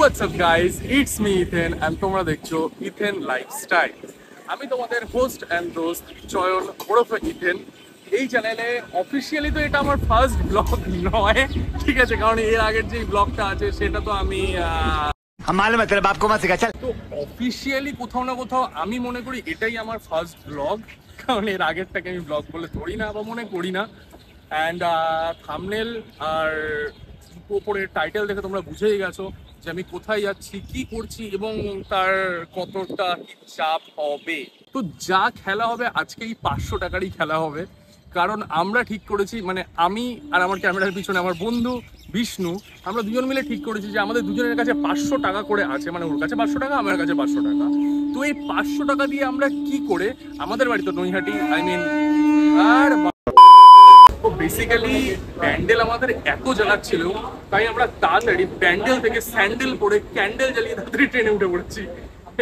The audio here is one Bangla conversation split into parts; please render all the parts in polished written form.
What's up guys, it's me Ethan and তোমরা দেখছো Ethan Lifestyle। আমি তোমাদের হোস্ট এন্ড দোস্ত চয়ন ওরফে ইথেন। এই চ্যানেলে অফিসিয়ালি তো এটা আমার ফার্স্ট ব্লগ নয়, ঠিক আছে, কারণ এর আগের যে ব্লগটা আছে সেটা তো আমি তো অফিসিয়ালি কোথাও না কোথাও আমি মনে করি এটাই আমার ফার্স্ট ব্লগ, কারণ এর আগেরটাকে আমি ব্লগ বলে ধরি না বা মনে করি না। অ্যান্ড থাম্বনেল আর উপরের টাইটেল দেখে তোমরা বুঝেই গেছো যে আমি কোথায় যাচ্ছি, কি করছি এবং তার কতটা কি চাপ হবে। তো যা খেলা হবে আজকে এই 500 টাকারই খেলা হবে, কারণ আমরা ঠিক করেছি, মানে আমি আর আমার ক্যামেরার পিছনে আমার বন্ধু বিষ্ণু, আমরা দুজন মিলে ঠিক করেছি যে আমাদের দুজনের কাছে 500 টাকা করে আছে, মানে ওর কাছে 500 টাকা, আমার কাছে 500 টাকা। তো এই 500 টাকা দিয়ে আমরা কি করে আমাদের বাড়ি তো নৈহাটি, আর তো বেসিক্যালি প্যান্ডেল আমাদের এত জ্বালাচ্ছিল, তাই আমরা তাড়াতাড়ি প্যান্ডেল থেকে স্যান্ডেল পরে ক্যান্ডেল জ্বালিয়ে তাড়াতাড়ি ট্রেনে উঠে পড়েছি।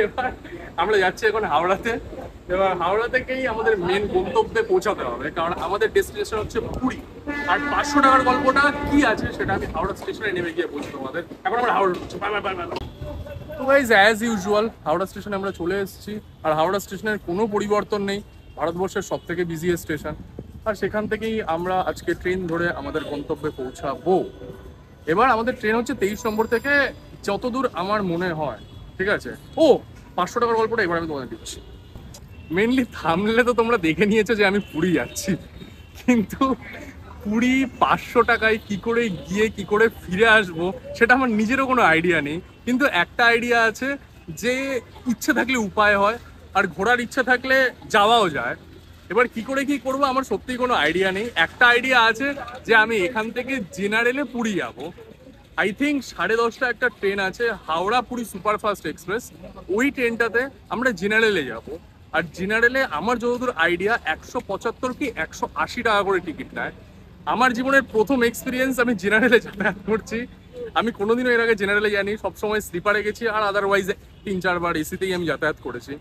এবার আমরা যাচ্ছি এখন হাওড়াতে। এবার হাওড়া থেকেই আমাদের মেন গন্তব্যে পৌঁছাতে হবে, কারণ আমাদের ডেস্টিনেশন হচ্ছে পুরী। আর 500 টাকার গল্পটা কি আছে সেটা আমি হাওড়া স্টেশনে নেমে গিয়ে বলছি তোমাদের। এখন আমরা হাওড়া ঢুকছি। তো গাইজ অ্যাজ ইউজুয়াল হাওড়া স্টেশনে আমরা চলে এসেছি, আর হাওড়া স্টেশনের কোনো পরিবর্তন নেই, ভারতবর্ষের সব থেকে বিজিয়েস্ট স্টেশন। আর সেখান থেকেই আমরা আজকে ট্রেন ধরে আমাদের গন্তব্যে পৌঁছাবো। এবার আমাদের ট্রেন হচ্ছে 23 নম্বর থেকে, যতদূর আমার মনে হয়, ঠিক আছে। ও 500 টাকার গল্পটা এবার আমি তোমাদের দিচ্ছি। মেনলি থামলে তো তোমরা দেখে নিয়েছো যে আমি পুরী যাচ্ছি, কিন্তু পুরী 500 টাকায় কি করে গিয়ে কি করে ফিরে আসবো সেটা আমার নিজেরও কোনো আইডিয়া নেই। কিন্তু একটা আইডিয়া আছে যে ইচ্ছে থাকলে উপায় হয়, আর ঘোরার ইচ্ছে থাকলে যাওয়াও যায়। এবার কি করে কি করবো আমার সত্যিই কোনো আইডিয়া নেই। একটা আইডিয়া আছে যে আমি এখান থেকে জেনারেলে পুরী যাবো। আই থিঙ্ক 10:30 একটা ট্রেন আছে, হাওড়া পুরী সুপারফাস্ট এক্সপ্রেস। ওই ট্রেনটাতে আমরা জেনারেলে যাব। আর জেনারেলে আমার যতদূর আইডিয়া 175 কি 180 টাকা করে টিকিট নেয়। আমার জীবনের প্রথম এক্সপিরিয়েন্স আমি জেনারেলে যাতায়াত করছি। আমি কোনোদিনও এর আগে জেনারেলে যাইনি, সবসময় স্লিপারে গেছি, আর আদারওয়াইজ 3-4 বার এসিতেই আমি যাতায়াত করেছি।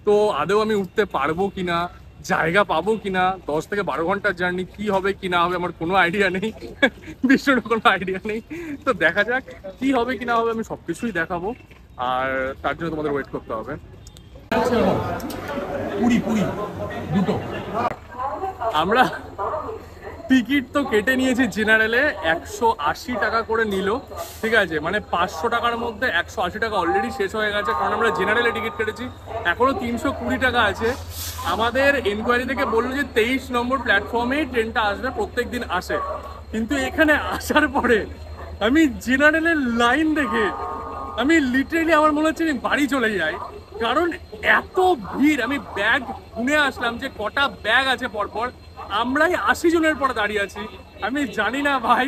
তো আদৌ আমি উঠতে পারবো কিনা, জায়গা পাবো কিনা, 10 থেকে 12 ঘন্টার জার্নি, কি হবে কি না হবে আমার কোনো আইডিয়া নেই, বিষ্ণুর কোনো আইডিয়া নেই। তো দেখা যাক কি হবে কি না হবে, আমি সবকিছুই দেখাবো, আর তার জন্য তোমাদের ওয়েট করতে হবে। পুরি পুরি দুটো আমরা টিকিট তো কেটে নিয়েছি জেনারেলে, 180 টাকা করে নিল, ঠিক আছে। মানে 500 টাকার মধ্যে 180 টাকা অলরেডি শেষ হয়ে গেছে, কারণ আমরা জেনারেলে টিকিট কেটেছি। এখনো 320 টাকা আছে। আমাদের এনকোয়ারি থেকে বললো যে 23 নম্বর প্ল্যাটফর্মেই ট্রেনটা আসবে, প্রত্যেক দিন আসে। কিন্তু এখানে আসার পরে আমি জেনারেলের লাইন দেখে আমি লিটারেলি আমার মনে হচ্ছে আমি বাড়ি চলে যাই, কারণ এত ভিড়। আমি ব্যাগ গুনে আসলাম যে কটা ব্যাগ আছে পরপর, আমরাই 80 জনের পরে দাঁড়িয়ে আছি। আমি জানি না ভাই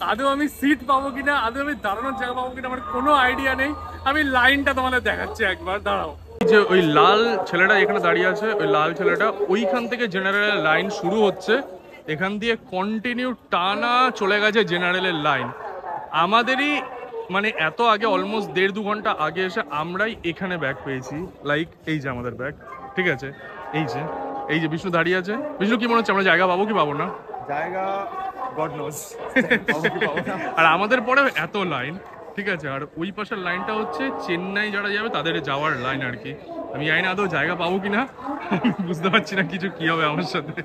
আদৌ আমি সিট পাবো কিনা, আদৌ আমি দাঁড়ানোর জায়গা পাবো কিনা, আমার কোনো আইডিয়া নেই। আমি লাইনটা তোমাদের দেখাচ্ছি, একবার দাঁড়াও। যে ওই লাল ছেলেটা এখানে দাঁড়িয়ে আছে, ওই লাল ছেলেটা, ওইখান থেকে জেনারেলের লাইন শুরু হচ্ছে, এখান দিয়ে কন্টিনিউ টানা চলে গেছে জেনারেলের লাইন। আমাদেরই মানে এত আগে, অলমোস্ট 1.5-2 ঘন্টা আগে এসে আমরাই এখানে ব্যাগ পেয়েছি। লাইক এই যে আমাদের ব্যাগ, ঠিক আছে, এই যে বিষ্ণু দাঁড়িয়ে আছে। বিষ্ণু কি মনে হচ্ছে আমরা জায়গা পাবো কি পাবো না? জায়গা গড নোজ। আর আমাদের পরে এত লাইন, ঠিক আছে। আর ওই পাশের লাইনটা হচ্ছে চেন্নাই যারা যাবে তাদের যাওয়ার লাইন আর কি। আমি জানি না আদৌ জায়গা পাবো কিনা, বুঝতে পারছি না কিছু কি হবে আমার সাথে।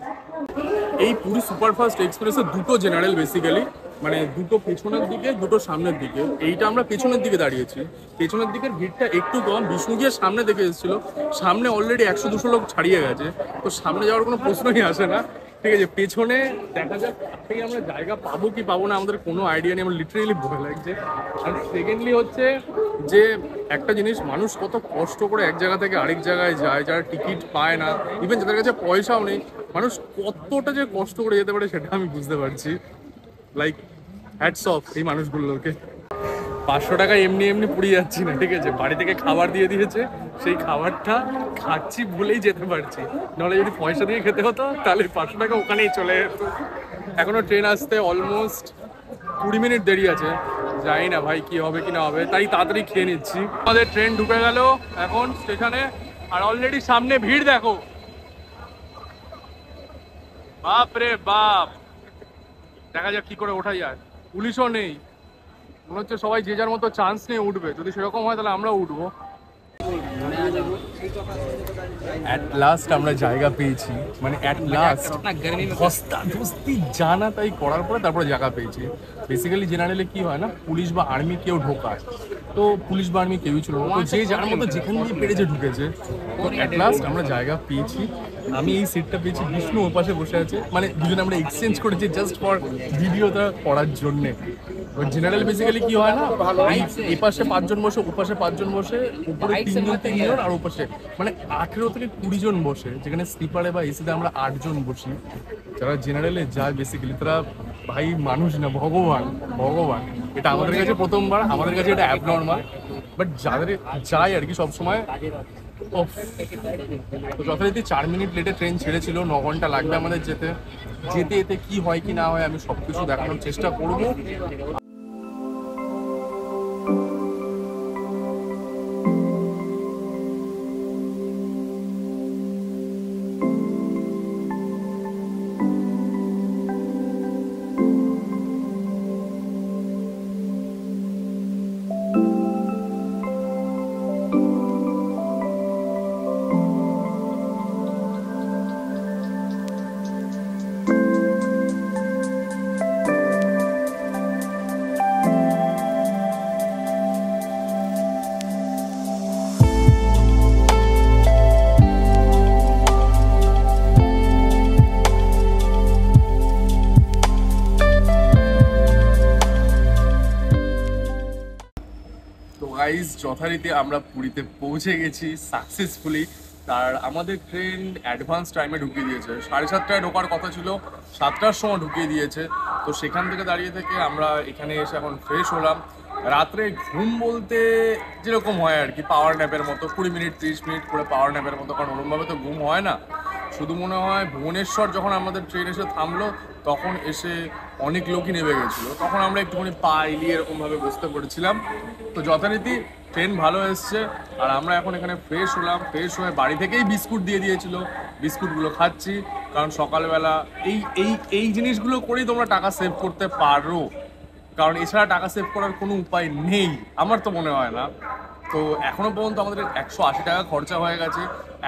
এই পুরী সুপারফাস্ট এক্সপ্রেসের দুটো জেনারেল বেসিক্যালি, মানে দুটো পেছনের দিকে দুটো সামনের দিকে। এইটা আমরা পেছনের দিকে দাঁড়িয়েছি, পেছনের দিকের ভিড়টা একটু কম। বিষ্ণু গিয়ে সামনে দেখে এসেছিল, সামনে অলরেডি 100-200 লোক ছাড়িয়ে গেছে, তো সামনে যাওয়ার কোনো প্রশ্নই আসে না, ঠিক আছে। পেছনে দেখা যাক থেকে আমরা জায়গা পাবো কি পাবো না, আমাদের কোনো আইডিয়া নেই, আমার লিটারেলি ভয় লাগছে। আর সেকেন্ডলি হচ্ছে যে একটা জিনিস, মানুষ কত কষ্ট করে এক জায়গা থেকে আরেক জায়গায় যায়, যারা টিকিট পায় না, ইভেন যাদের কাছে পয়সাও নেই, মানুষ কতটা যে কষ্ট করে যেতে পারে সেটা আমি বুঝতে পারছি। লাইক হ্যাটস অফ এই মানুষগুলোকে। 500 টাকা এমনি এমনি পুড়িয়ে যাচ্ছি না, ঠিক আছে। বাড়ি থেকে খাবার দিয়ে দিয়েছে, সেই খাবারটা খাচ্ছি বলেই যেতে পারছি, নাহলে যদি পয়সা দিয়ে খেতে হতো তাহলে 500 টাকা ওখানেই চলে যেত। এখনো ট্রেন আসতে অলমোস্ট 20 মিনিট দেরি আছে, জানি না ভাই কি হবে কি না হবে, তাই তাড়াতাড়ি খেয়ে নিচ্ছি। আমাদের ট্রেন ঢুকে গেল এখন স্টেশনে, আর অলরেডি সামনে ভিড় দেখো, বাপ রে বাপ। দেখা যাক কি করে ওঠা যায়, পুলিশও নেই, মনে হচ্ছে সবাই যে যার মতো চান্স নিয়ে উঠবে, যদি সেরকম হয় তাহলে আমরাও উঠবো। অ্যাট লাস্ট আমরা জায়গা পেয়েছি, মানে অ্যাট লাস্ট ধস্তাধস্তি জানা তাই করার পরে তারপরে জায়গা পেয়েছি। বেসিক্যালি জেনারেলি কি হয় না, পুলিশ বা আর্মি কেউ ঢোকায়, তো পুলিশ বা আর্মি কেউই ছিল না, তো যে যার মতো যেখান দিয়ে পেরেছে ঢুকেছে। তো অ্যাট লাস্ট আমরা জায়গা পেয়েছি। আমি এই সিটটা পেয়েছি, বিষ্ণু ওর পাশে বসে আছে, মানে দুজনে আমরা এক্সচেঞ্জ করেছি জাস্ট ফর ভিডিওটা করার জন্যে। জেনারেল বেসিক্যালি কি হয় না, এই পাশে 5 জন বসে, ও পাশে 5 জন বসে, উপরে 3 জন আর ও পাশে মানে 18 থেকে 20 জন বসে, যেখানে স্লিপারে বা এসিতে আমরা 8 জন বসি। যারা জেনারেলে যায় বেসিক্যালি তারা ভাই মানুষ না, ভগবান ভগবান। এটা আমাদের কাছে প্রথমবার, আমাদের কাছে এটা অ্যাবনর্মাল, বাট যাদের যায় আর কি সবসময়। তো যথারীতি 4 মিনিট লেটে ট্রেন ছেড়েছিল, 9 ঘন্টা লাগবে আমাদের যেতে। যেতে এতে কি হয় কি না হয় আমি সবকিছু দেখানোর চেষ্টা করবো। গাইজ যথারীতি আমরা পুরীতে পৌঁছে গেছি সাকসেসফুলি। আর আমাদের ট্রেন অ্যাডভান্স টাইমে ঢুকিয়ে দিয়েছে, 7:30টায় ঢোকার কথা ছিল, 7টার সময় ঢুকিয়ে দিয়েছে। তো সেখান থেকে দাঁড়িয়ে থেকে আমরা এখানে এসে এখন ফ্রেশ হলাম। রাত্রে ঘুম বলতে যেরকম হয় আর কি, পাওয়ার ন্যাপের মতো 20 মিনিট 30 মিনিট করে পাওয়ার ন্যাপের মতো, কারণ ওরমভাবে তো ঘুম হয় না। শুধু মনে হয় ভুবনেশ্বর যখন আমাদের ট্রেন এসে থামলো তখন এসে অনেক লোকই নেমে গেছিলো, তখন আমরা একটুখানি পা এলিয়ে এরকমভাবে বসতে পড়েছিলাম। তো যথারীতি ট্রেন ভালো এসছে। আর আমরা এখন এখানে ফ্রেশ হলাম, ফ্রেশ হয়ে বাড়ি থেকেই বিস্কুট দিয়ে দিয়েছিল, বিস্কুটগুলো খাচ্ছি। কারণ সকালবেলা এই এই এই জিনিসগুলো করেই তোমরা টাকা সেভ করতে পারো, কারণ এছাড়া টাকা সেভ করার কোনো উপায় নেই, আমার তো মনে হয় না। তো এখনো পর্যন্ত আমাদের 180 টাকা খরচা হয়ে গেছে।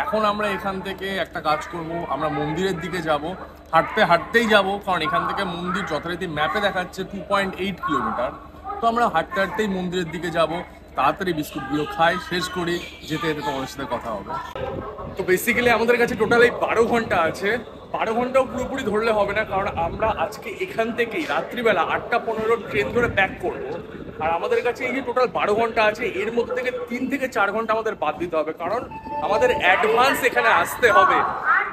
এখন আমরা এখান থেকে একটা কাজ করব, আমরা মন্দিরের দিকে যাব, হাঁটতে হাঁটতেই যাব, কারণ এখান থেকে মন্দির যথারীতি ম্যাপে দেখাচ্ছে 2.8 কিলোমিটার। তো আমরা হাঁটতে হাঁটতেই মন্দিরের দিকে যাব। তাড়াতাড়ি বিস্কুটগুলো খাই, শেষ করি, যেতে যেতে তোমাদের সাথে কথা হবে। তো বেসিক্যালি আমাদের কাছে টোটাল এই 12 ঘন্টা আছে। 12 ঘন্টাও পুরোপুরি ধরলে হবে না, কারণ আমরা আজকে এখান থেকেই রাত্রিবেলা 8:15 ট্রেন ধরে ব্যাক করবো। আর আমাদের কাছে এই যে টোটাল 12 ঘন্টা আছে, এর মধ্যে থেকে 3 থেকে 4 ঘন্টা আমাদের বাদ দিতে হবে, কারণ আমাদের অ্যাডভান্স এখানে আসতে হবে।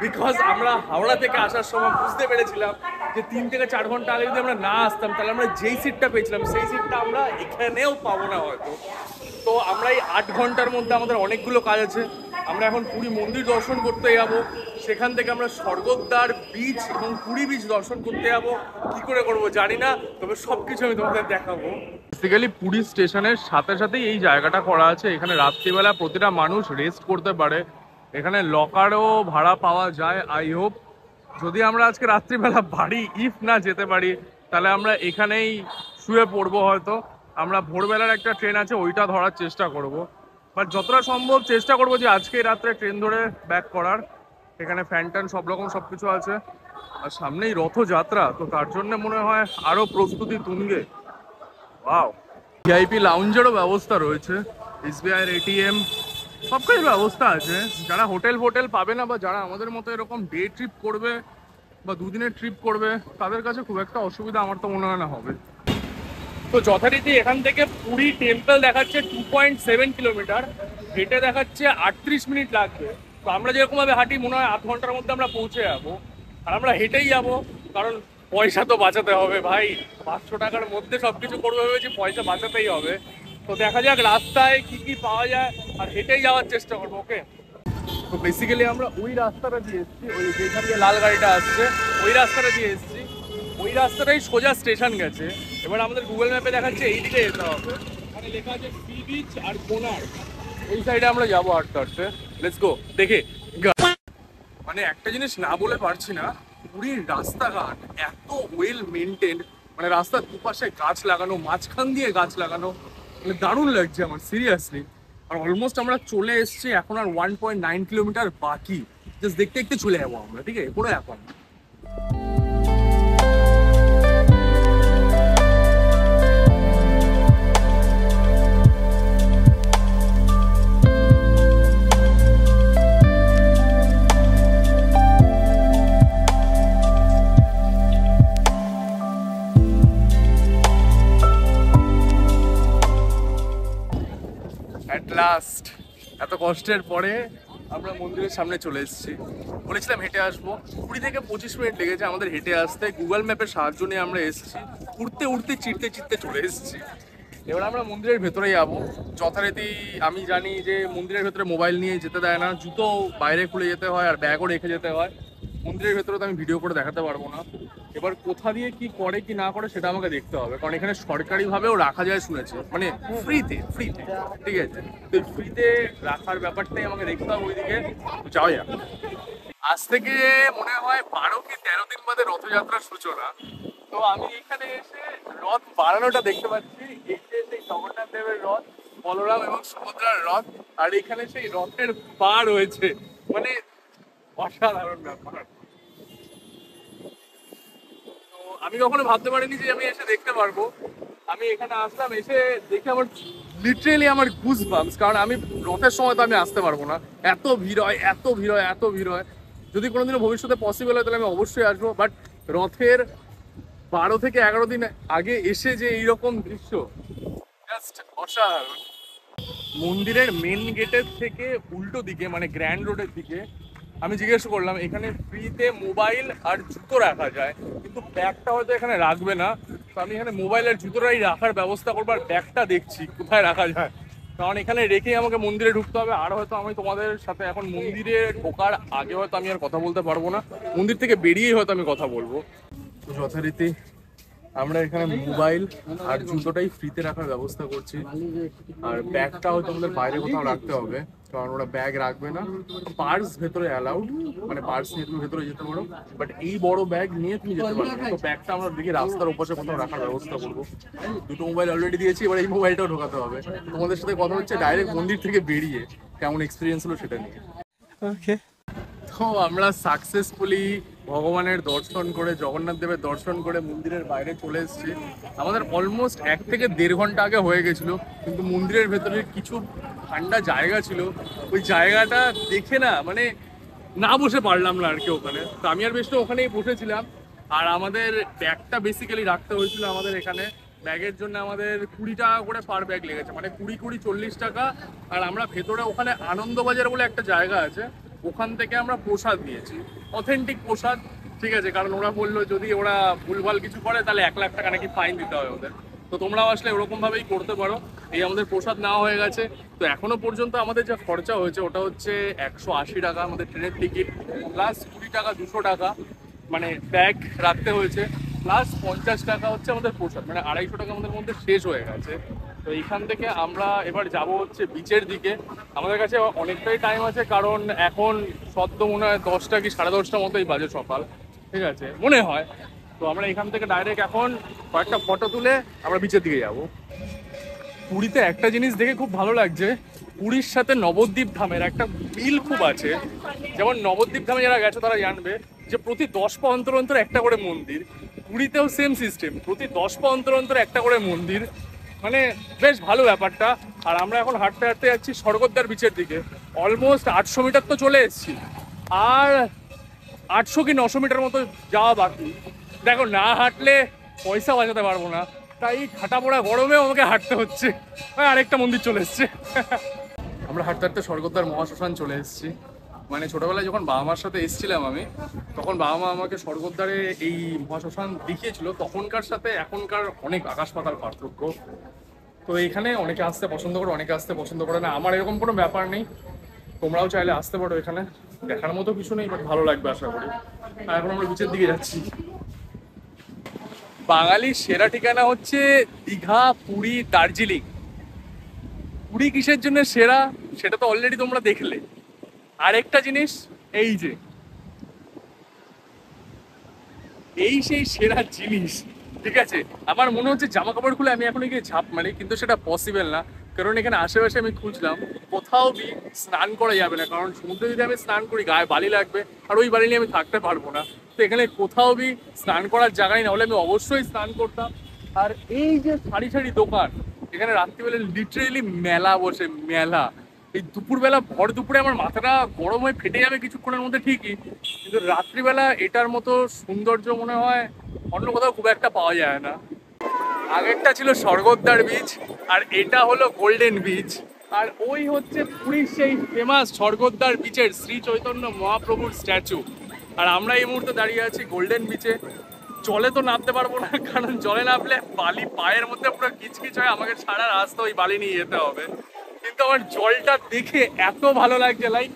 বিকজ আমরা হাওড়া থেকে আসার সময় বুঝতে পেরেছিলাম যে 3 থেকে 4 ঘন্টা আগে যদি আমরা না আসতাম তাহলে আমরা যেই সিটটা পেয়েছিলাম সেই সিটটা আমরা এখানেও পাবো না হয়তো। তো আমরা এই 8 ঘন্টার মধ্যে আমাদের অনেকগুলো কাজ আছে। আমরা এখন পুরী মন্দির দর্শন করতে যাব, সেখান থেকে আমরা স্বর্গদ্বার বিচ এবং পুরী বিচ দর্শন করতে যাব। কি করে করবো জানি না, তবে সবকিছু আমি তোমাদের দেখাবো। বেসিক্যালি পুরী স্টেশনের সাথে সাথেই এই জায়গাটা করা আছে, এখানে রাত্রিবেলা প্রতিটা মানুষ রেস্ট করতে পারে। এখানে লকারও ভাড়া পাওয়া যায়। আই হোপ যদি আমরা আজকে রাত্রিবেলা বাড়ি ইফ না যেতে পারি তাহলে আমরা এখানেই শুয়ে পড়বো হয়তো। আমরা ভোরবেলার একটা ট্রেন আছে ওইটা ধরার চেষ্টা করব, বাট যতটা সম্ভব চেষ্টা করবো যে আজকেই রাত্রে ট্রেন ধরে ব্যাক করার। এখানে ফ্যান সব রকম সব কিছু আছে, আর সামনেই রথযাত্রা, তো তার জন্য মনে হয় আরও প্রস্তুতি তুঙ্গে। ওয়াও, ভিআইপি লাউঞ্জেরও ব্যবস্থা রয়েছে, এসবিআইয়ের এটিএম, সব কিছুর ব্যবস্থা আছে। যারা হোটেল পাবে না বা যারা আমাদের মতো এরকম ডে ট্রিপ করবে বা দুদিনের ট্রিপ করবে তাদের কাছে খুব একটা অসুবিধা আমার তো মনে হয় না হবে। তো যথারীতি এখান থেকে পুরী টেম্পল দেখাচ্ছে 2.7 কিলোমিটার, হেঁটে দেখাচ্ছে 38 মিনিট লাগবে। তো আমরা যেরকমভাবে হাঁটি মনে হয় 8 ঘন্টার মধ্যে আমরা পৌঁছে যাবো। আর আমরা হেঁটেই যাবো, কারণ পয়সা তো বাঁচাতে হবে ভাই। 500 টাকার মধ্যে সব কিছু করবে ভেবেছি, পয়সা বাঁচাতেই হবে। তো দেখা যাক রাস্তায় কি কি পাওয়া যায়, আর হেঁটেই যাওয়ার চেষ্টা করবো। ওকে, তো বেসিক্যালি আমরা ওই রাস্তাটা দিয়ে এসেছি, ওই যেখান দিয়ে লাল গাড়িটা আসছে ওই রাস্তাটা দিয়ে এসেছি। ওই রাস্তাটাই সোজা স্টেশন গেছে। এবার আমাদের গুগল ম্যাপে দেখাচ্ছে এই দিকে যেতে হবে, মানে লেখা আছে সি বিচ আর কোনার্ক, ওই সাইডে আমরা যাবো হাঁটতে হাঁটতে। Let's go. দেখে মানে একটা জিনিস না বলে পারছি না, পুরীর রাস্তাঘাট এত ওয়েল মেনটেন্ড, মানে রাস্তার দুপাশে গাছ লাগানো, মাঝখান দিয়ে গাছ লাগানো, মানে দারুণ লাগছে আমার সিরিয়াসলি। আর অলমোস্ট আমরা চলে এসেছি, এখন আর 1.9 কিলোমিটার বাকি, জাস্ট দেখতে দেখতে চলে যাবো আমরা, ঠিক আছে? কোনো এখন অ্যাট লাস্ট এত কষ্টের পরে আমরা মন্দিরের সামনে চলে এসেছি। বলেছিলাম হেঁটে আসবো, 20 থেকে 25 মিনিট লেগেছে আমাদের হেঁটে আসতে। গুগল ম্যাপের সাহায্য নিয়ে আমরা এসেছি, উঠতে উঠতে চিড়তে চিড়তে চলে এসেছি। এবার আমরা মন্দিরের ভেতরে যাবো। যথারীতি আমি জানি যে মন্দিরের ভেতরে মোবাইল নিয়ে যেতে দেয় না, জুতো বাইরে খুলে যেতে হয় আর ব্যাগও রেখে যেতে হয়। মন্দিরের ভেতরে তো আমি ভিডিও করে দেখাতে পারবো না। এবার কোথা দিয়ে কি করে কি না করে সেটা আমাকে দেখতে হবে, কারণ এখানে সরকারিভাবেও রাখা যায় শুনেছি, মানে ফ্রিতে, ঠিক আছে? তো ফ্রিতে রাখার ব্যাপারটাই আমাকে দেখতে হবে ওইদিকে। তো যাও যাক। আজ থেকে মনে হয় 12 কি 13 দিন বাদে রথযাত্রার সূচনা। তো আমি এখানে এসে রথ বাড়ানোটা দেখতে পাচ্ছি। এই যে সেই জগন্নাথ দেবের রথ, বলরাম এবং সুভদ্রার রথ, আর এখানে সেই রথের পা রয়েছে, মানে অসাধারণ ব্যাপার। তো আমি কখনো ভাবতে পারিনি যে আমি এসে দেখতে পারবো। আমি এখানে আসলাম, এসে দেখে আমার লিটারেলি আমার গুজ বাম্পস, কারণ আমি রথের সময় তো আমি আসতে পারবো না, এত ভিড় হয়, এত ভিড় হয়, এত ভিড় হয়। যদি কোনোদিনও ভবিষ্যতে পসিবল হয় তাহলে আমি অবশ্যই আসবো, বাট রথের 12 থেকে 11 দিন আগে এসে যে এইরকম দৃশ্য, জাস্ট অসাধারণ। মন্দিরের মেন গেটের থেকে উল্টো দিকে, মানে গ্র্যান্ড রোডের দিকে, আমি জিজ্ঞেস করলাম এখানে ফ্রিতে মোবাইল আর জুতো রাখা যায়, কিন্তু ব্যাগটা হয়তো এখানে রাখবে না। তো আমি এখানে মোবাইল আর জুতোটাই রাখার ব্যবস্থা করবো, আর ব্যাগটা দেখছি কোথায় রাখা যায়, কারণ এখানে রেখেই আমাকে মন্দিরে ঢুকতে হবে। আর হয়তো আমি তোমাদের সাথে এখন মন্দিরে ঢোকার আগে হয়তো আমি আর কথা বলতে পারবো না, মন্দির থেকে বেরিয়েই হয়তো আমি কথা বলবো। তো যথারীতি আমরা এখানে মোবাইল আর জুতোটাই ফ্রিতে রাখার ব্যবস্থা করছি, আর ব্যাগটা হয়তো আমাদের বাইরে কোথাও রাখতে হবে, কারণ ওরা ব্যাগ রাখবে না। পার্স ভেতরে অ্যালাউড, মানে পার্স নিয়ে তুমি ভেতরে যেতে পারো, বাট এই বড় ব্যাগ নিয়ে তুমি যেতে পারবে না। তো ব্যাগটা আমরা দেখি রাস্তার ওপাশে কোথাও রাখার ব্যবস্থা করবো। দুটো মোবাইল অলরেডি দিয়েছি, এবার এই মোবাইলটাও ঢোকাতে হবে। তোমাদের সাথে কথা হচ্ছে ডাইরেক্ট মন্দির থেকে বেরিয়ে, কেমন এক্সপিরিয়েন্স হলো সেটা নিয়ে। ওকে। তো আমরা সাকসেসফুলি ভগবানের দর্শন করে, জগন্নাথ দেবের দর্শন করে মন্দিরের বাইরে চলে এসেছি। আমাদের অলমোস্ট 1 থেকে 1.5 ঘন্টা আগে হয়ে গেছিলো, কিন্তু মন্দিরের ভেতরে কিছু ঠান্ডা জায়গা ছিল, ওই জায়গাটা দেখে না মানে না বসে পারলাম না আর কি ওখানে। তো আমি আর বেশি ওখানেই বসেছিলাম। আর আমাদের ব্যাগটা বেসিক্যালি রাখতে হয়েছিল আমাদের এখানে, ব্যাগের জন্য আমাদের 20 টাকা করে পার ব্যাগ লেগেছে, মানে 20 40 টাকা। আর আমরা ভেতরে ওখানে আনন্দবাজার বলে একটা জায়গা আছে, ওখান থেকে আমরা প্রসাদ নিয়েছি, অথেন্টিক প্রসাদ, ঠিক আছে? কারণ ওরা বললো যদি ওরা ভুলভাল কিছু করে তাহলে 1 লাখ টাকা নাকি ফাইন দিতে হয় ওদের। তো তোমরাও আসলে ওরকম ভাবেই করতে পারো। এই আমাদের প্রসাদ নেওয়া হয়ে গেছে। তো এখনো পর্যন্ত আমাদের যা খরচা হয়েছে ওটা হচ্ছে 180 টাকা আমাদের ট্রেনের টিকিট, প্লাস 20 টাকা 200 টাকা মানে ব্যাগ রাখতে হয়েছে, প্লাস 50 টাকা হচ্ছে আমাদের প্রসাদ, মানে 250 টাকা আমাদের মধ্যে শেষ হয়ে গেছে। তো এইখান থেকে আমরা এবার যাব হচ্ছে বিচের দিকে। আমাদের কাছে অনেকটাই টাইম আছে, কারণ এখন সদ্য মনে হয় 10টা কি 10:30 মতোই বাজে সকাল, ঠিক আছে মনে হয়। তো আমরা এখান থেকে ডাইরেক্ট এখন কয়েকটা ফটো তুলে আমরা বিচের দিকে যাব। পুরীতে একটা জিনিস দেখে খুব ভালো লাগছে, পুরীর সাথে নবদ্বীপ ধামের একটা মিল খুব আছে। যেমন নবদ্বীপ ধামে যারা গেছে তারা জানবে যে প্রতি 10 পা অন্তর অন্তর একটা করে মন্দির, পুরীতেও সেম সিস্টেম, প্রতি 10 পা অন্তর অন্তর একটা করে মন্দির, মানে বেশ ভালো ব্যাপারটা। আর আমরা এখন হাঁটতে হাঁটতে যাচ্ছি স্বর্গদ্বার বিচের দিকে। অলমোস্ট 800 মিটার তো চলে এসেছি, আর 800 কি 900 মিটার মতো যাওয়া বাকি। দেখো না হাঁটলে পয়সা বাঁচাতে পারবো না, তাই খাটা পোড়া গরমেও আমাকে হাঁটতে হচ্ছে। আরেকটা মন্দির চলে এসছে। আমরা হাঁটতে হাঁটতে স্বর্গদ্বার মহাশ্মশান চলে এসেছি। মানে ছোটবেলায় যখন বাবা মার সাথে এসেছিলাম আমি, তখন বাবা মা আমাকে স্বর্গদ্বারে এই মহাশ্মশান দেখিয়েছিল। তখনকার সাথে এখনকার অনেক আকাশ পাতাল পার্থক্য। তো এখানে অনেকে আসতে পছন্দ করে, অনেকে আসতে পছন্দ করে না। আমার এরকম কোনো ব্যাপার নেই, তোমরাও চাইলে আসতে পারো। এখানে দেখার মতো কিছু নেই, বাট ভালো লাগবে আশা করি। আর এখন আমরা বিচের দিকে যাচ্ছি। বাঙালির সেরা ঠিকানা হচ্ছে দীঘা, পুরী, দার্জিলিং। পুরী কিসের জন্য সেরা সেটা তো অলরেডি তোমরা দেখলে। আরেকটা জিনিস, এই যে এই সেই সেরা জিনিস, ঠিক আছে, আমার মনে হচ্ছে জামা কাপড় খুলে আমি এখন গিয়ে ঝাঁপ মারি, কিন্তু সেটা পসিবল না। কারণ এখানে আশেপাশে আমি খুঁজলাম, কোথাও স্নান করা যাবে না, কারণ সমুদ্রে যদি আমি স্নান করি গায়ে বালি লাগবে, আর ওই বালি নিয়ে আমি থাকতে পারবো না। তো এখানে কোথাও স্নান করার জায়গায় না হলে আমি অবশ্যই স্নান করতাম। আর এই যে সারি সারি দোকান, এখানে রাত্রিবেলা লিটারেলি মেলা বসে, মেলা। এই দুপুরবেলা ভর দুপুরে আমার মাথাটা গরম হয়ে ফেটে যাবে কিছুক্ষণের মধ্যে ঠিকই, কিন্তু রাত্রিবেলা এটার মতো সৌন্দর্য মনে হয় অন্য কোথাও খুব একটা পাওয়া যায় না। আগেরটা ছিল স্বর্গদ্বার বিচ, আর এটা হলো গোল্ডেন বিচ। আর ওই হচ্ছে পুরীর সেই ফেমাস স্বর্গদ্বার বিচের শ্রী চৈতন্য মহাপ্রভুর স্ট্যাচু। আর আমরা এই মুহূর্তে দাঁড়িয়ে আছি গোল্ডেন বিচে। জলে তো নামতে পারবো না, কারণ জলে নামলে বালি পায়ের মধ্যে পুরো কিচকিচ হয়, আমাকে সারা রাস্তা ওই বালি নিয়ে যেতে হবে। কিন্তু আমার জলটা দেখে এত ভালো লাগছে, লাইক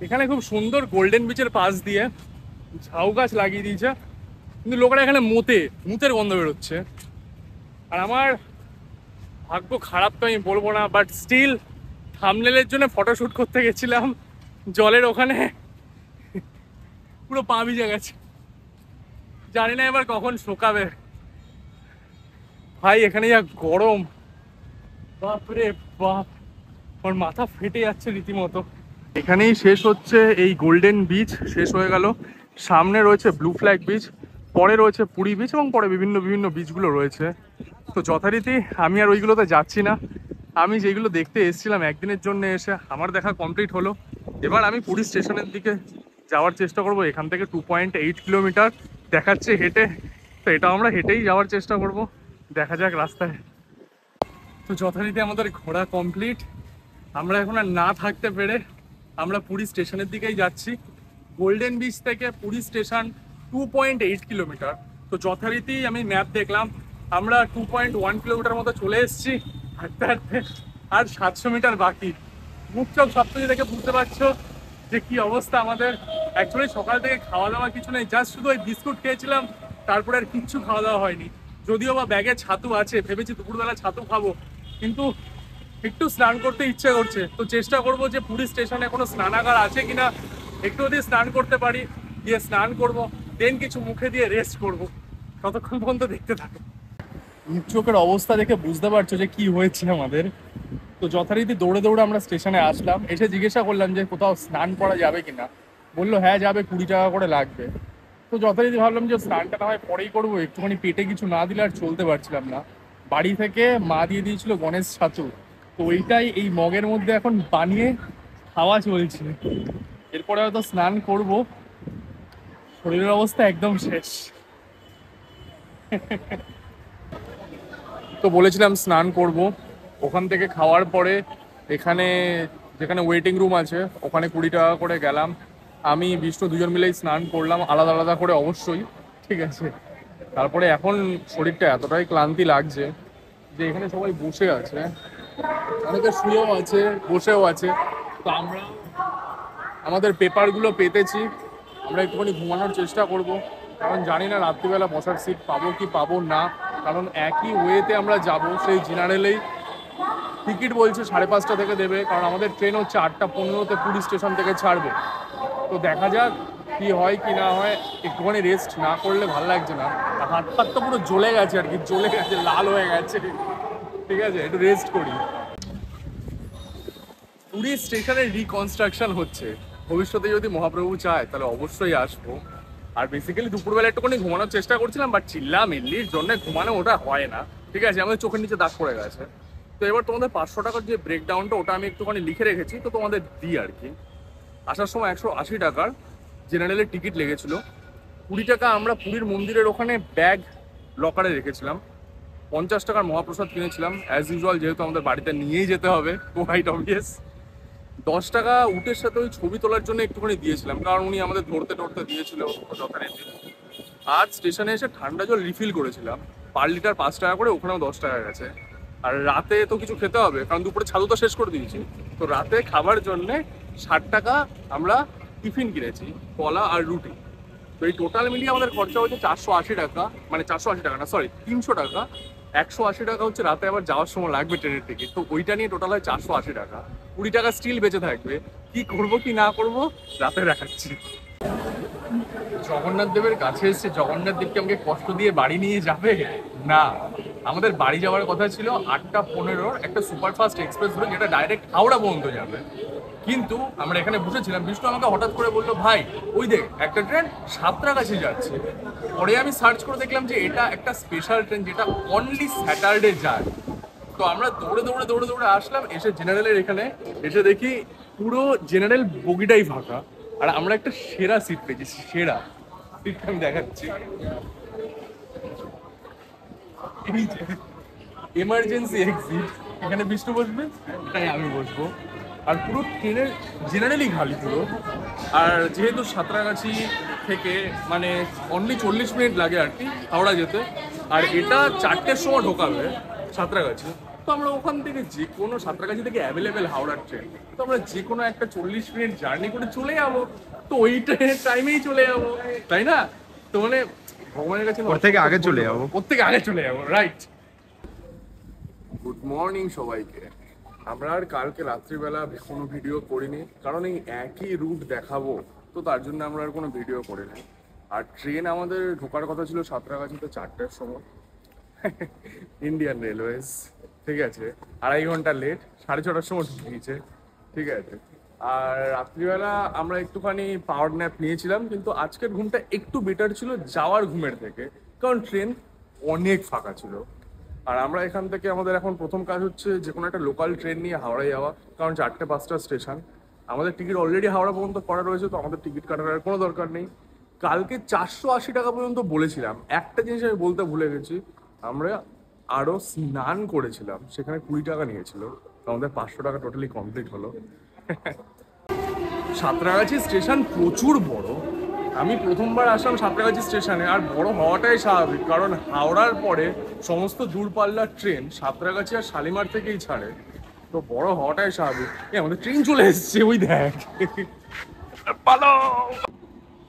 এখানে খুব সুন্দর গোল্ডেন বিচের পাশ দিয়ে ঝাউ গাছ লাগিয়ে দিয়েছে, কিন্তু লোকেরা এখানে মুতের গন্ধ বেরোচ্ছে। আর আমার ভাগ্য খারাপ তো আমি বলবো না, বাট স্টিল থাম্বনেলের জন্য ফটোশুট করতে গেছিলাম, জলের ওখানে পুরো পা ভিজে গেছে। জানি না এবার কখন শোকাবে। ভাই এখানে যা গরম, বাপরে বাপ, আমার মাথা ফেটে যাচ্ছে রীতিমতো। এখানেই শেষ হচ্ছে এই গোল্ডেন বিচ, শেষ হয়ে গেল। সামনে রয়েছে ব্লু ফ্ল্যাগ বিচ, পরে রয়েছে পুরী বিচ, এবং পরে বিভিন্ন বিভিন্ন বিচগুলো রয়েছে। তো যথারীতি আমি আর ওইগুলোতে যাচ্ছি না। আমি যেগুলো দেখতে এসেছিলাম একদিনের জন্য এসে আমার দেখা কমপ্লিট হলো। এবার আমি পুরী স্টেশনের দিকে যাওয়ার চেষ্টা করব। এখান থেকে 2.8 কিলোমিটার দেখাচ্ছে হেঁটে, তো এটা আমরা হেঁটেই যাওয়ার চেষ্টা করব, দেখা যাক রাস্তায়। তো যথারীতি আমাদের ঘোরা কমপ্লিট। আমরা এখন আর না থাকতে পেরে আমরা পুরী স্টেশনের দিকেই যাচ্ছি। গোল্ডেন বিচ থেকে পুরী স্টেশন 2.8 কিলোমিটার। তো যথারীতি আমি ম্যাপ দেখলাম, আমরা 2.1 কিলোমিটার মতো চলে এসেছি হাঁটতে হাঁটতে, আর 700 মিটার বাকি। মুখ চোখ সবকিছু দেখে বুঝতে পারছো যে কি অবস্থা আমাদের। অ্যাকচুয়ালি সকাল থেকে খাওয়া দাওয়া কিছু নেই, জাস্ট শুধু ওই বিস্কুট খেয়েছিলাম, তারপরে আর কিচ্ছু খাওয়া দাওয়া হয়নি। যদিও বা ব্যাগে ছাতু আছে, ভেবেছি দুপুরবেলা ছাতু খাবো, কিন্তু একটু স্নান করতে ইচ্ছে করছে। তো চেষ্টা করবো যে পুরী স্টেশনে কোনো স্নানাগার আছে কিনা, একটু যদি স্নান করতে পারি, দিয়ে স্নান করব, দেন কিছু মুখে দিয়ে রেস্ট করব। ততক্ষণ পর্যন্ত দেখতে থাকো। মুখ চোখের অবস্থা দেখে বুঝতে পারছো যে কি হয়েছে আমাদের। তো যথারীতি দৌড়ে দৌড়ে আমরা স্টেশনে আসলাম, এসে জিজ্ঞাসা করলাম যে কোথাও স্নান করা যাবে কিনা। বললো হ্যাঁ যাবে, 20 টাকা করে লাগবে। তো যথারীতি ভাবলাম যে স্নানটা না হয় পরেই করবো, একটুখানি পেটে কিছু না দিলে আর চলতে পারছিলাম না। বাড়ি থেকে মা দিয়ে দিয়েছিল গণেশ ছাতু, তো ওইটাই এই মগের মধ্যে এখন বানিয়ে খাওয়া চলছে। এরপরে হয়তো স্নান করব, শরীরের অবস্থা একদম শেষ। তো বলেছিলাম স্নান করব, ওখান থেকে খাওয়ার পরে এখানে যেখানে ওয়েটিং রুম আছে ওখানে 20 টাকা করে গেলাম। আমি বিষ্ণু দুজন মিলেই স্নান করলাম, আলাদা আলাদা করে অবশ্যই, ঠিক আছে। তারপরে এখন শরীরটা এতটাই ক্লান্তি লাগছে যে এখানে সবাই বসে আছে, অনেকে শুয়েও আছে, বসেও আছে। তো আমরা আমাদের পেপারগুলো পেতেছি, আমরা একটুখানি ঘুমানোর চেষ্টা করব, কারণ জানি না রাত্রিবেলা বসার সিট পাবো কি পাবো না। কারণ একই ওয়েতে আমরা যাব, সেই জেনারেলেই টিকিট বলছে 5:30 থেকে দেবে, কারণ আমাদের ট্রেন হচ্ছে 8:15 পুরী স্টেশন থেকে ছাড়বে। তো দেখা যাক কি হয় কি না হয়, একটুখানি রেস্ট না করলে ভালো লাগছে না। হাত পাত তো পুরো জ্বলে গেছে আর কি, জ্বলে গেছে, লাল হয়ে গেছে। ঠিক আছে, একটু রেস্ট করি। পুরী স্টেশনের রিকনস্ট্রাকশন হচ্ছে, ভবিষ্যতে যদি মহাপ্রভু চায় তাহলে অবশ্যই আসবো। আর বেসিক্যালি দুপুরবেলা একটুখানি ঘুমানোর চেষ্টা করছিলাম, বাট চিল্লা মিল্লির জন্য ঘুমানো ওটা হয় না, ঠিক আছে। আমাদের চোখের নিচে দাগ পড়ে গেছে। তো এবার তোমাদের 500 টাকার যে ব্রেকডাউনটা, ওটা আমি একটুখানি লিখে রেখেছি, তো তোমাদের দিই আর কি। আসার সময় 180 টাকার জেনারেলের টিকিট লেগেছিল। 20 টাকা আমরা পুরীর মন্দিরের ওখানে ব্যাগ লকারে রেখেছিলাম। 50 টাকার মহাপ্রসাদ কিনেছিলাম, অ্যাজ ইউজুয়াল, যেহেতু আমাদের বাড়িতে নিয়েই যেতে হবে, কোয়াইট অবভিয়াস। 10 টাকা উটের সাথে ওই ছবি তোলার জন্য একটুখানি দিয়েছিলাম, কারণ উনি আমাদের ধরতে দিয়েছিল যথারীতি। আর স্টেশনে এসে ঠান্ডা জল রিফিল করেছিলাম। পার লিটার 5 টাকা করে, ওখানেও 10 টাকা গেছে। আর রাতে তো কিছু খেতে হবে, কারণ দুপুরে ছাদু তো শেষ করে দিয়েছি। তো রাতে খাবার জন্যে 60 টাকা আমরা টিফিন কিনেছি, কলা আর রুটি। তো এই টোটাল মিলিয়ে আমাদের খরচা হচ্ছে 480 টাকা, মানে 480 টাকা না, সরি 300 টাকা। 180 টাকা হচ্ছে রাতে আবার যাওয়ার সময় লাগবে ট্রেনের টিকিট, তো ওইটা নিয়ে টোটাল হয় 480 টাকা। 20 টাকা স্টিল বেঁচে থাকবে। কি করব কি না করব রাতে দেখাচ্ছি। জগন্নাথ দেবের কাছে এসে জগন্নাথ দেবকে আমাকে কষ্ট দিয়ে বাড়ি নিয়ে যাবে না। আমাদের বাড়ি যাওয়ার কথা ছিল 8:15 একটা সুপারফাস্ট এক্সপ্রেস ধরে, যেটা ডাইরেক্ট হাওড়া পর্যন্ত যাবে। কিন্তু আমরা এখানে বসেছিলাম, বিষ্ণু আমাকে হঠাৎ করে বললো, ভাই ওই দেখ একটা ট্রেন সাঁতরাগাছি যাচ্ছে। পরে আমি সার্চ করে দেখলাম যে এটা একটা স্পেশাল ট্রেন, যেটা অনলি স্যাটারডে যায়। তো আমরা দৌড়ে দৌড়ে দৌড়ে দৌড়ে আসলাম, এসে জেনারেলের এখানে এসে দেখি পুরো জেনারেল বগিটাই ফাঁকা। আর আমরা একটা সেরা সিট পেয়েছি, সেরা সিটটা আমি দেখাচ্ছি। এমার্জেন্সি এক্সিট, এখানে বিষ্ণু বসবে, তাই আমি বসবো। আর পুরো ট্রেনের জেনারেলি খালি পুরো। আর যেহেতু সাঁতরাগাছি থেকে মানে অনলি 40 মিনিট লাগে আর কি হাওড়া যেতে, আর এটা 4টের সময় ঢোকাবে সাঁতরাগাছি। তো আমরা ওখান থেকে যে কোনো, সাঁতরাগাছি থেকে অ্যাভেলেবেল হাওড়ার ট্রেন, তো আমরা যে কোনো একটা 40 মিনিট জার্নি করে চলে যাবো। তো ওই ট্রেনের টাইমেই চলে যাবো, তাই না? তো মানে ভগবানের কাছে ওর থেকে আগে চলে যাবো। ওর থেকে আগে চলে যাবো, রাইট। গুড মর্নিং সবাইকে। আমরা আর কালকে রাত্রিবেলা কোনো ভিডিও করিনি, কারণ এই একই রুট দেখাবো, তো তার জন্য আমরা আর কোনো ভিডিও করিনি। আর ট্রেন আমাদের ঢোকার কথা ছিল সাঁতরাগাছিতে 4টের সময়, ইন্ডিয়ান রেলওয়েজ, ঠিক আছে, 2.5 ঘন্টা লেট, 6:30টার সময় ঢুকিয়েছে, ঠিক আছে। আর রাত্রিবেলা আমরা একটুখানি পাওয়ার ন্যাপ নিয়েছিলাম, কিন্তু আজকের ঘুমটা একটু বেটার ছিল যাওয়ার ঘুমের থেকে, কারণ ট্রেন অনেক ফাঁকা ছিল। আর আমরা এখান থেকে, আমাদের এখন প্রথম কাজ হচ্ছে যে কোনো একটা লোকাল ট্রেন নিয়ে হাওড়ায় যাওয়া, কারণ 4টে-5টা স্টেশন। আমাদের টিকিট অলরেডি হাওড়া পর্যন্ত করা রয়েছে, তো আমাদের টিকিট কাটার আর কোনো দরকার নেই। কালকে 480 টাকা পর্যন্ত বলেছিলাম। একটা জিনিস আমি বলতে ভুলে গেছি, আমরা আরও স্নান করেছিলাম, সেখানে 20 টাকা নিয়েছিল, তো আমাদের 500 টাকা টোটালি কমপ্লিট হলো। সাঁতরাগাছি স্টেশন প্রচুর বড়। আমি প্রথমবার আসলাম সাঁতরাগাছি স্টেশনে, আর বড় হওয়াটাই স্বাভাবিক, কারণ হাওড়ার পরে সমস্ত দূরপাল্লার ট্রেন সাঁতরাগাছি আর শালিমার থেকেই ছাড়ে, তো বড় হওয়াটাই স্বাভাবিক। আমাদের ট্রেন চলে এসছে, ওই দেখ।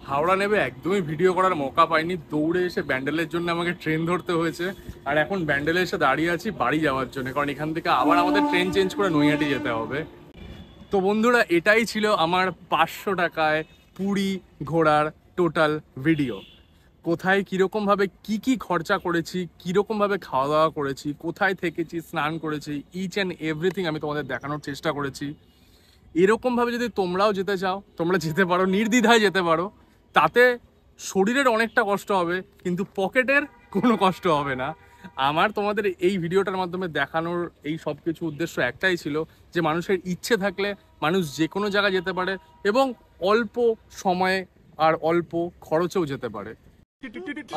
হাওড়া নেবে একদমই ভিডিও করার মৌকা পাইনি, দৌড়ে এসে ব্যান্ডেলের জন্য আমাকে ট্রেন ধরতে হয়েছে। আর এখন ব্যান্ডেলে এসে দাঁড়িয়ে আছি বাড়ি যাওয়ার জন্য, কারণ এখান থেকে আবার আমাদের ট্রেন চেঞ্জ করে নৈহাটি যেতে হবে। তো বন্ধুরা, এটাই ছিল আমার 500 টাকায় পুরী ঘোরার টোটাল ভিডিও। কোথায় কীরকমভাবে কি খরচা করেছি, কীরকমভাবে খাওয়া দাওয়া করেছি, কোথায় থেকেছি, স্নান করেছি, ইচ অ্যান্ড এভরিথিং আমি তোমাদের দেখানোর চেষ্টা করেছি। এরকমভাবে যদি তোমরাও যেতে চাও, তোমরা যেতে পারো, নির্দ্বিধায় যেতে পারো। তাতে শরীরের অনেকটা কষ্ট হবে, কিন্তু পকেটের কোনো কষ্ট হবে না। আমার তোমাদের এই ভিডিওটার মাধ্যমে দেখানোর এই সব কিছু উদ্দেশ্য একটাই ছিল, যে মানুষের ইচ্ছে থাকলে মানুষ যে কোনো জায়গায় যেতে পারে, এবং অল্প সময়ে আর অল্প খরচেও যেতে পারে।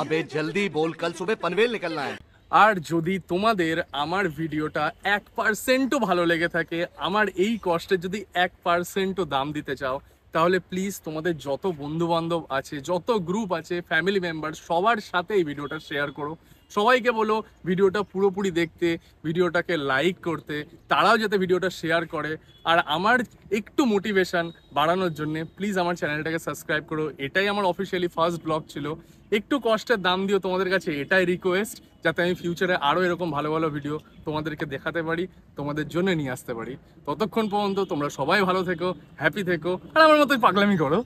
अबे जल्दी बोल, कल सुबह पनवेल निकलना है। আর যদি তোমাদের আমার ভিডিওটা 1%ও ভালো লেগে থাকে, আমার এই কষ্টের যদি 1%ও দাম দিতে চাও, তাহলে প্লিজ তোমাদের যত বন্ধু বান্ধব আছে, যত গ্রুপ আছে, ফ্যামিলি মেম্বার, সবার সাথে এই ভিডিওটা শেয়ার করো। সবাইকে বলো ভিডিওটা পুরোপুরি দেখতে, ভিডিওটাকে লাইক করতে, তারাও যাতে ভিডিওটা শেয়ার করে। আর আমার একটু মোটিভেশন বাড়ানোর জন্য প্লিজ আমার চ্যানেলটাকে সাবস্ক্রাইব করো। এটাই আমার অফিসিয়ালি ফার্স্ট ব্লগ ছিল। একটু কষ্টের দাম দিও তোমাদের কাছে, এটাই রিকোয়েস্ট, যাতে আমি ফিউচারে আরও এরকম ভালো ভালো ভিডিও তোমাদেরকে দেখাতে পারি, তোমাদের জন্য নিয়ে আসতে পারি। ততক্ষণ পর্যন্ত তোমরা সবাই ভালো থেকো, হ্যাপি থেকো, আর আমার মতোই পাগলামি করো।